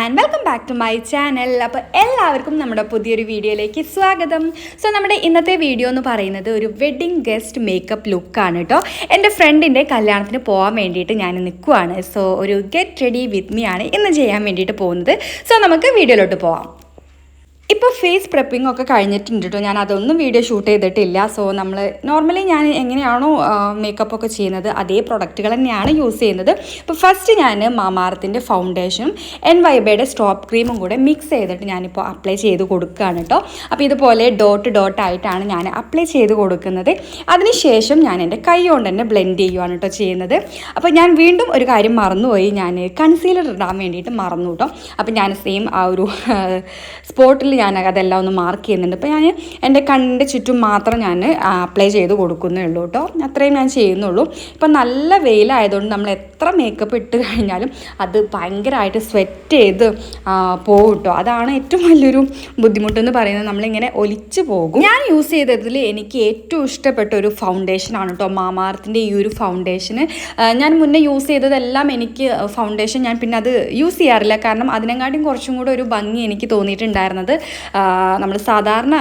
And welcome back to my channel. അപ്പോൾ എല്ലാവർക്കും നമ്മുടെ പുതിയൊരു വീഡിയോയിലേക്ക് സ്വാഗതം. സോ നമ്മുടെ ഇന്നത്തെ വീഡിയോ എന്ന് പറയുന്നത് ഒരു വെഡ്ഡിങ് ഗസ്റ്റ് മേക്കപ്പ് ലുക്കാണ് കേട്ടോ. എൻ്റെ ഫ്രണ്ടിൻ്റെ കല്യാണത്തിന് പോകാൻ വേണ്ടിയിട്ട് ഞാൻ നിൽക്കുവാണ്. സോ ഒരു ഗെറ്റ് റെഡി വിത്ത് മീ ആണ് ഇന്ന് ചെയ്യാൻ വേണ്ടിയിട്ട് പോകുന്നത്. സോ നമുക്ക് വീഡിയോയിലോട്ട് പോവാം. ഇപ്പോൾ ഫേസ് പ്രെപ്പിംഗ് ഒക്കെ കഴിഞ്ഞിട്ടുണ്ട് കേട്ടോ. ഞാൻ അതൊന്നും വീഡിയോ ഷൂട്ട് ചെയ്തിട്ടില്ല. സോ നമ്മൾ നോർമലി ഞാൻ എങ്ങനെയാണോ മേക്കപ്പ് ഒക്കെ ചെയ്യുന്നത് അതേ പ്രൊഡക്റ്റുകൾ തന്നെയാണ് യൂസ് ചെയ്യുന്നത്. ഇപ്പോൾ ഫസ്റ്റ് ഞാൻ മാമാർത്തിൻ്റെ ഫൗണ്ടേഷനും NYBയുടെ സ്റ്റോപ്പ് ക്രീമും കൂടെ മിക്സ് ചെയ്തിട്ട് ഞാനിപ്പോൾ അപ്ലൈ ചെയ്ത് കൊടുക്കുകയാണ് കേട്ടോ. അപ്പോൾ ഇതുപോലെ ഡോട്ട് ആയിട്ടാണ് ഞാൻ അപ്ലൈ ചെയ്ത് കൊടുക്കുന്നത്. അതിനുശേഷം ഞാൻ എൻ്റെ കൈ കൊണ്ട് തന്നെ ബ്ലെൻഡ് ചെയ്യുകയാണ് കേട്ടോ ചെയ്യുന്നത്. അപ്പോൾ ഞാൻ വീണ്ടും ഒരു കാര്യം മറന്നുപോയി, ഞാൻ കൺസീലർ ഇടാൻ വേണ്ടിയിട്ട് മറന്നു കേട്ടോ. അപ്പോൾ ഞാൻ സെയിം ആ ഒരു സ്പോട്ടിൽ ഞാൻ അതെല്ലാം ഒന്ന് മാർക്ക് ചെയ്യുന്നുണ്ട്. അപ്പോൾ ഞാൻ എൻ്റെ കണ്ണിൻ്റെ ചുറ്റും മാത്രം ഞാൻ അപ്ലൈ ചെയ്ത് കൊടുക്കുന്നേ ഉള്ളൂ കേട്ടോ. അത്രയും ഞാൻ ചെയ്യുന്നുള്ളൂ. ഇപ്പം നല്ല വെയിലായതുകൊണ്ട് നമ്മൾ എത്ര മേക്കപ്പ് ഇട്ട് കഴിഞ്ഞാലും അത് ഭയങ്കരമായിട്ട് സ്വെറ്റ് ചെയ്ത് പോകും കേട്ടോ. അതാണ് ഏറ്റവും വലിയൊരു ബുദ്ധിമുട്ടെന്ന് പറയുന്നത്, നമ്മളിങ്ങനെ ഒലിച്ച് പോകും. ഞാൻ യൂസ് ചെയ്തതിൽ എനിക്ക് ഏറ്റവും ഇഷ്ടപ്പെട്ട ഒരു ഫൗണ്ടേഷനാണ് കേട്ടോ മാമാർത്തിൻ്റെ ഈ ഒരു ഫൗണ്ടേഷന്. ഞാൻ മുന്നേ യൂസ് ചെയ്തതെല്ലാം എനിക്ക് ഫൗണ്ടേഷൻ ഞാൻ പിന്നെ അത് യൂസ് ചെയ്യാറില്ല, കാരണം അതിനെക്കാട്ടും കുറച്ചും കൂടെ ഒരു ഭംഗി എനിക്ക് തോന്നിയിട്ടുണ്ടായിരുന്നത് നമ്മൾ സാധാരണ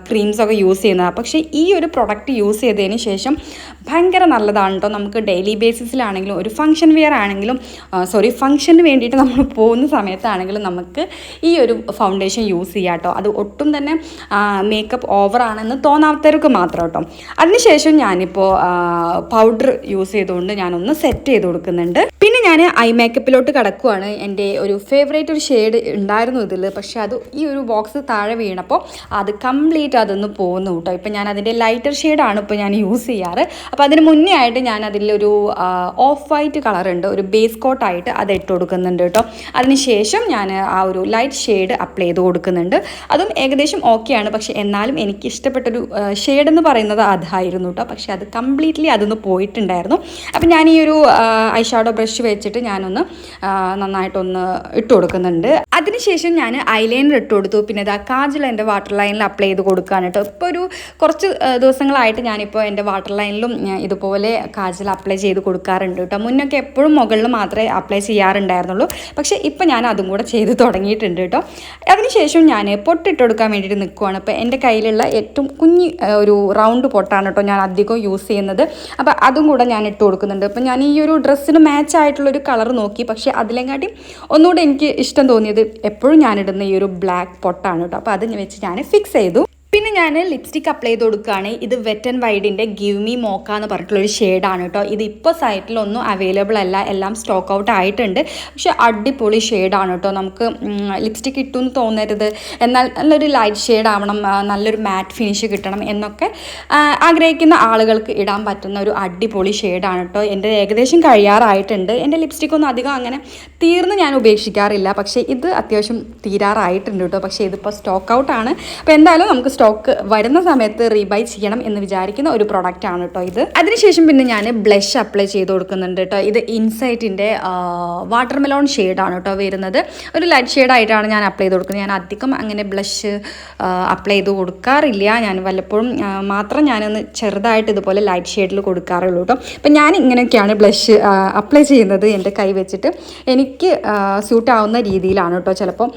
ക്രീംസൊക്കെ യൂസ് ചെയ്യുന്നതാണ്. പക്ഷേ ഈ ഒരു പ്രൊഡക്റ്റ് യൂസ് ചെയ്തതിന് ശേഷം ഭയങ്കര നല്ലതാണ് കേട്ടോ. നമുക്ക് ഡെയിലി ബേസിസിലാണെങ്കിലും ഒരു ഫംഗ്ഷൻ വെയർ ആണെങ്കിലും ഫംഗ്ഷന് വേണ്ടിയിട്ട് നമ്മൾ പോകുന്ന സമയത്താണെങ്കിലും നമുക്ക് ഈ ഒരു ഫൗണ്ടേഷൻ യൂസ് ചെയ്യാം കേട്ടോ. അത് ഒട്ടും തന്നെ മേക്കപ്പ് ഓവറാണെന്ന് തോന്നാത്തവർക്ക് മാത്രം കേട്ടോ. അതിനുശേഷം ഞാനിപ്പോൾ പൗഡർ യൂസ് ചെയ്തുകൊണ്ട് ഞാനൊന്ന് സെറ്റ് ചെയ്ത് കൊടുക്കുന്നുണ്ട്. പിന്നെ ഞാൻ ഐ മേക്കപ്പിലോട്ട് കിടക്കുവാണ്. എൻ്റെ ഒരു ഫേവറേറ്റ് ഒരു ഷെയ്ഡ് ഉണ്ടായിരുന്നു ഇതിൽ, പക്ഷേ അത് ഈ ഒരു ബോക്സ് താഴെ വീണപ്പോൾ അത് കംപ്ലീറ്റ് അതൊന്ന് പോകുന്നു കേട്ടോ. ഇപ്പം ഞാൻ അതിൻ്റെ ലൈറ്റർ ഷെയ്ഡാണ് ഇപ്പോൾ ഞാൻ യൂസ് ചെയ്യാറ്. അപ്പോൾ അതിന് മുന്നേ ആയിട്ട് ഞാൻ അതിലൊരു ഓഫ് വൈറ്റ് കളറുണ്ട്, ഒരു ബേസ് കോട്ടായിട്ട് അത് ഇട്ട് കൊടുക്കുന്നുണ്ട് കേട്ടോ. അതിനുശേഷം ഞാൻ ആ ഒരു ലൈറ്റ് ഷെയ്ഡ് അപ്ലൈ ചെയ്ത് കൊടുക്കുന്നുണ്ട്. അതും ഏകദേശം ഓക്കെയാണ്, പക്ഷേ എന്നാലും എനിക്ക് ഇഷ്ടപ്പെട്ടൊരു ഷെയ്ഡ് എന്ന് പറയുന്നത് അതായിരുന്നു കേട്ടോ. പക്ഷേ അത് കംപ്ലീറ്റ്ലി അതൊന്ന് പോയിട്ടുണ്ടായിരുന്നു. അപ്പം ഞാൻ ഈ ഒരു ഐ ഷാഡോ ബ്രഷ് വെച്ചിട്ട് ഞാനൊന്ന് നന്നായിട്ടൊന്ന് ഇട്ട് കൊടുക്കുന്നുണ്ട്. അതിനുശേഷം ഞാൻ ഐലൈനർ ഇട്ട് കൊടുത്തു. പിന്നെ ഇതാ കാജൽ എൻ്റെ വാട്ടർ ലൈനിൽ അപ്ലൈ ചെയ്ത് കൊടുക്കുകയാണ് കേട്ടോ. ഇപ്പോൾ ഒരു കുറച്ച് ദിവസങ്ങളായിട്ട് ഞാനിപ്പോൾ എൻ്റെ വാട്ടർ ലൈനിലും ഇതുപോലെ കാജൽ അപ്ലൈ ചെയ്ത് കൊടുക്കാറുണ്ട് കേട്ടോ. മുന്നൊക്കെ എപ്പോഴും മുകളിൽ മാത്രമേ അപ്ലൈ ചെയ്യാറുണ്ടായിരുന്നുള്ളൂ, പക്ഷേ ഇപ്പോൾ ഞാൻ അതും കൂടെ ചെയ്ത് തുടങ്ങിയിട്ടുണ്ട് കേട്ടോ. അതിനുശേഷം ഞാൻ പൊട്ടിട്ട് കൊടുക്കാൻ വേണ്ടിയിട്ട് നിൽക്കുവാണ്. അപ്പോൾ എൻ്റെ കയ്യിലുള്ള ഏറ്റവും കുഞ്ഞി ഒരു റൗണ്ട് പൊട്ടാണ് കേട്ടോ ഞാൻ അധികം യൂസ് ചെയ്യുന്നത്. അപ്പോൾ അതും കൂടെ ഞാൻ ഇട്ട് കൊടുക്കുന്നുണ്ട്. അപ്പോൾ ഞാൻ ഈ ഒരു ഡ്രസ്സിന് മാച്ച് ആയിട്ടുള്ളൊരു കളർ നോക്കി, പക്ഷേ അതിലെക്കാട്ടി ഒന്നുകൂടെ എനിക്ക് ഇഷ്ടം തോന്നിയത് എപ്പോഴും ഞാനിടുന്ന ഈ ഒരു ബ്ലാക്ക് പൊട്ടാണ് കേട്ടോ. അപ്പോൾ അത് വെച്ച് ഞാൻ ഫിക്സ് ചെയ്തു. പിന്നെ ഞാൻ ലിപ്സ്റ്റിക്ക് അപ്ലൈ ചെയ്ത് കൊടുക്കുകയാണ്. ഇത് വെറ്റ് ആൻഡ് വൈഡിൻ്റെ ഗിവ് മീ മോക്ക എന്ന് പറഞ്ഞിട്ടുള്ളൊരു ഷെയ്ഡാണ് കേട്ടോ. ഇത് ഇപ്പോൾ സൈറ്റിലൊന്നും അവൈലബിൾ അല്ല, എല്ലാം സ്റ്റോക്ക് ഔട്ട് ആയിട്ടുണ്ട്. പക്ഷേ അടിപൊളി ഷെയ്ഡാണ് കേട്ടോ. നമുക്ക് ലിപ്സ്റ്റിക്ക് ഇട്ടു എന്ന് തോന്നരുത്, എന്നാൽ നല്ലൊരു ലൈറ്റ് ഷെയ്ഡ് ആവണം, നല്ലൊരു മാറ്റ് ഫിനിഷ് കിട്ടണം എന്നൊക്കെ ആഗ്രഹിക്കുന്ന ആളുകൾക്ക് ഇടാൻ പറ്റുന്ന ഒരു അടിപൊളി ഷെയ്ഡാണ് കേട്ടോ. എൻ്റെ ഏകദേശം കഴിയാറായിട്ടുണ്ട്. എൻ്റെ ലിപ്സ്റ്റിക്കൊന്നും അധികം അങ്ങനെ തീർന്ന് ഞാൻ ഉപേക്ഷിക്കാറില്ല, പക്ഷേ ഇത് അത്യാവശ്യം തീരാറായിട്ടുണ്ട് കേട്ടോ. പക്ഷേ ഇതിപ്പോൾ സ്റ്റോക്ക് ഔട്ടാണ്. അപ്പോൾ എന്തായാലും നമുക്ക് സ്റ്റോക്ക് വരുന്ന സമയത്ത് റീബൈ ചെയ്യണം എന്ന് വിചാരിക്കുന്ന ഒരു പ്രൊഡക്റ്റ് ആണ് കേട്ടോ ഇത്. അതിനുശേഷം പിന്നെ ഞാൻ ബ്ലഷ് അപ്ലൈ ചെയ്ത് കൊടുക്കുന്നുണ്ട് കേട്ടോ. ഇത് ഇൻസൈറ്റിൻ്റെ വാട്ടർ മെലോൺ ഷെയ്ഡാണ് കേട്ടോ വരുന്നത്. ഒരു ലൈറ്റ് ഷെയ്ഡായിട്ടാണ് ഞാൻ അപ്ലൈ ചെയ്ത് കൊടുക്കുന്നത്. ഞാൻ അധികം അങ്ങനെ ബ്ലഷ് അപ്ലൈ ചെയ്ത് കൊടുക്കാറില്ല. ഞാൻ വല്ലപ്പോഴും മാത്രം ഞാനൊന്ന് ചെറുതായിട്ട് ഇതുപോലെ ലൈറ്റ് ഷെയ്ഡിൽ കൊടുക്കാറുള്ളൂ കേട്ടോ. അപ്പം ഞാൻ ഇങ്ങനെയൊക്കെയാണ് ബ്ലഷ് അപ്ലൈ ചെയ്യുന്നത്. എൻ്റെ കൈ വെച്ചിട്ട് എനിക്ക് സ്യൂട്ടാവുന്ന രീതിയിലാണ് കേട്ടോ. ചിലപ്പം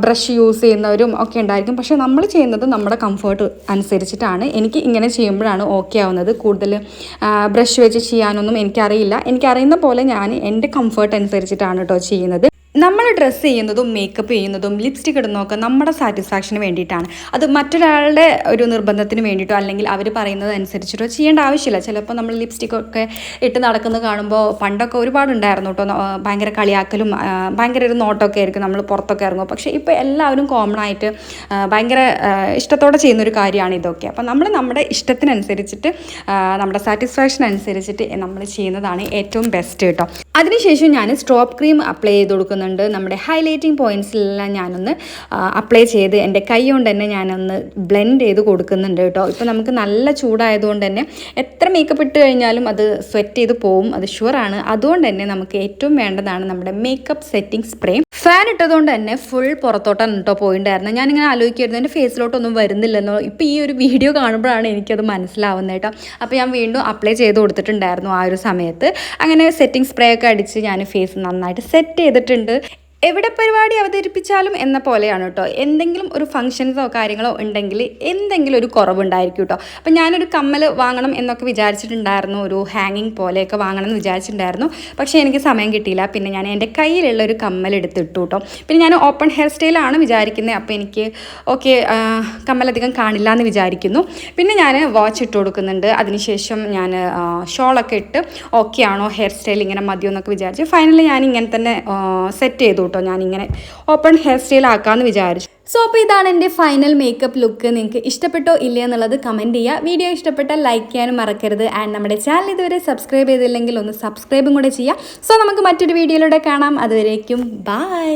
ബ്രഷ് യൂസ് ചെയ്യുന്നവരും ഒക്കെ ഉണ്ടായിരിക്കും, പക്ഷേ നമ്മൾ ചെയ്യുന്നത് നമ്മുടെ കംഫർട്ട് അനുസരിച്ചിട്ടാണ്. എനിക്ക് ഇങ്ങനെ ചെയ്യുമ്പോഴാണ് ഓക്കെ ആവുന്നത്. കൂടുതൽ ബ്രഷ് വെച്ച് ചെയ്യാനൊന്നും എനിക്കറിയില്ല. എനിക്കറിയുന്ന പോലെ ഞാൻ എൻ്റെ കംഫർട്ട് അനുസരിച്ചിട്ടാണ് കേട്ടോ ചെയ്യുന്നത്. നമ്മൾ ഡ്രസ്സ് ചെയ്യുന്നതും മേക്കപ്പ് ചെയ്യുന്നതും ലിപ്സ്റ്റിക് ഇടുന്നതൊക്കെ നമ്മുടെ സാറ്റിസ്ഫാക്ഷന് വേണ്ടിയിട്ടാണ്. അത് മറ്റൊരാളുടെ ഒരു നിർബന്ധത്തിന് വേണ്ടിയിട്ടോ അല്ലെങ്കിൽ അവർ പറയുന്നത് അനുസരിച്ചിട്ടോ ചെയ്യേണ്ട ആവശ്യമില്ല. ചിലപ്പോൾ നമ്മൾ ലിപ്സ്റ്റിക്കൊക്കെ ഇട്ട് നടക്കുന്നത് കാണുമ്പോൾ പണ്ടൊക്കെ ഒരുപാടുണ്ടായിരുന്നു കേട്ടോ, ഭയങ്കര കളിയാക്കലും ഭയങ്കര ഒരു നോട്ടമൊക്കെ ആയിരിക്കും നമ്മൾ പുറത്തൊക്കെ ഇറങ്ങും. പക്ഷേ ഇപ്പോൾ എല്ലാവരും കോമൺ ആയിട്ട് ഭയങ്കര ഇഷ്ടത്തോടെ ചെയ്യുന്നൊരു കാര്യമാണ് ഇതൊക്കെ. അപ്പോൾ നമ്മൾ നമ്മുടെ ഇഷ്ടത്തിനനുസരിച്ചിട്ട് നമ്മുടെ സാറ്റിസ്ഫാക്ഷൻ അനുസരിച്ചിട്ട് നമ്മൾ ചെയ്യുന്നതാണ് ഏറ്റവും ബെസ്റ്റ് കേട്ടോ. അതിനുശേഷം ഞാൻ സ്ട്രോപ്പ് ക്രീം അപ്ലൈ ചെയ്ത് കൊടുക്കുന്നുണ്ട്. നമ്മുടെ ഹൈലൈറ്റിംഗ് പോയിൻറ്റ്സിലെല്ലാം ഞാനൊന്ന് അപ്ലൈ ചെയ്ത് എൻ്റെ കൈ കൊണ്ട് തന്നെ ഞാനൊന്ന് ബ്ലെൻഡ് ചെയ്ത് കൊടുക്കുന്നുണ്ട് കേട്ടോ. ഇപ്പോൾ നമുക്ക് നല്ല ചൂടായതുകൊണ്ട് തന്നെ എത്ര മേക്കപ്പ് ഇട്ട് കഴിഞ്ഞാലും അത് സ്വെറ്റ് ചെയ്ത് പോവും, അത് ഷുവറാണ്. അതുകൊണ്ട് തന്നെ നമുക്ക് ഏറ്റവും വേണ്ടതാണ് നമ്മുടെ മേക്കപ്പ് സെറ്റിംഗ് സ്പ്രേ. ഫാൻ ഇട്ടതുകൊണ്ട് തന്നെ ഫുൾ പുറത്തോട്ടാണ് കേട്ടോ പോയിട്ടുണ്ടായിരുന്നത്. ഞാനിങ്ങനെ ആലോചിക്കായിരുന്നു എൻ്റെ ഫേസിലോട്ടൊന്നും വരുന്നില്ലെന്നോ. ഇപ്പോൾ ഈ ഒരു വീഡിയോ കാണുമ്പോഴാണ് എനിക്കത് മനസ്സിലാവുന്നത് കേട്ടോ. അപ്പോൾ ഞാൻ വീണ്ടും അപ്ലൈ ചെയ്ത് കൊടുത്തിട്ടുണ്ടായിരുന്നു ആ ഒരു സമയത്ത്. അങ്ങനെ സെറ്റിംഗ് സ്പ്രേ ഒക്കെ അടിച്ച് ഞാൻ ഫേസ് നന്നായിട്ട് സെറ്റ് ചെയ്തിട്ടുണ്ട്. എവിടെ പരിപാടി അവതരിപ്പിച്ചാലും എന്ന പോലെയാണ് കേട്ടോ. എന്തെങ്കിലും ഒരു ഫംഗ്ഷൻസോ കാര്യങ്ങളോ ഉണ്ടെങ്കിൽ എന്തെങ്കിലും ഒരു കുറവുണ്ടായിരിക്കും കേട്ടോ. അപ്പം ഞാനൊരു കമ്മൽ വാങ്ങണം എന്നൊക്കെ വിചാരിച്ചിട്ടുണ്ടായിരുന്നു, ഒരു ഹാങ്ങിങ് പോലെയൊക്കെ വാങ്ങണം എന്ന് വിചാരിച്ചിട്ടുണ്ടായിരുന്നു. പക്ഷേ എനിക്ക് സമയം കിട്ടിയില്ല. പിന്നെ ഞാൻ എൻ്റെ കയ്യിലുള്ള ഒരു കമ്മൽ എടുത്തിട്ടു കേട്ടോ. പിന്നെ ഞാൻ ഓപ്പൺ ഹെയർ സ്റ്റൈലാണ് വിചാരിക്കുന്നത്. അപ്പോൾ എനിക്ക് ഓക്കെ കമ്മലധികം കാണില്ല എന്ന് വിചാരിക്കുന്നു. പിന്നെ ഞാൻ വാച്ച് ഇട്ട് കൊടുക്കുന്നുണ്ട്. അതിനുശേഷം ഞാൻ ഷോളൊക്കെ ഇട്ട് ഓക്കെ ആണോ, ഹെയർ സ്റ്റൈൽ ഇങ്ങനെ മതിയോ എന്നൊക്കെ വിചാരിച്ചു. ഫൈനലി ഞാൻ ഇങ്ങനെ തന്നെ സെറ്റ് ചെയ്തു കേട്ടോ. ഞാനിങ്ങനെ ഓപ്പൺ ഹെയർ സ്റ്റൈൽ ആക്കാമെന്ന് വിചാരിച്ചു. സോ അപ്പോൾ ഇതാണ് എൻ്റെ ഫൈനൽ മേക്കപ്പ് ലുക്ക്. നിങ്ങൾക്ക് ഇഷ്ടപ്പെട്ടോ ഇല്ല എന്നുള്ളത് കമൻറ്റ് ചെയ്യുക. വീഡിയോ ഇഷ്ടപ്പെട്ടാൽ ലൈക്ക് ചെയ്യാനും മറക്കരുത്. ആൻഡ് നമ്മുടെ ചാനൽ ഇതുവരെ സബ്സ്ക്രൈബ് ചെയ്തില്ലെങ്കിൽ ഒന്ന് സബ്സ്ക്രൈബും കൂടെ ചെയ്യുക. സോ നമുക്ക് മറ്റൊരു വീഡിയോയിലൂടെ കാണാം. അതുവരേക്കും ബൈ.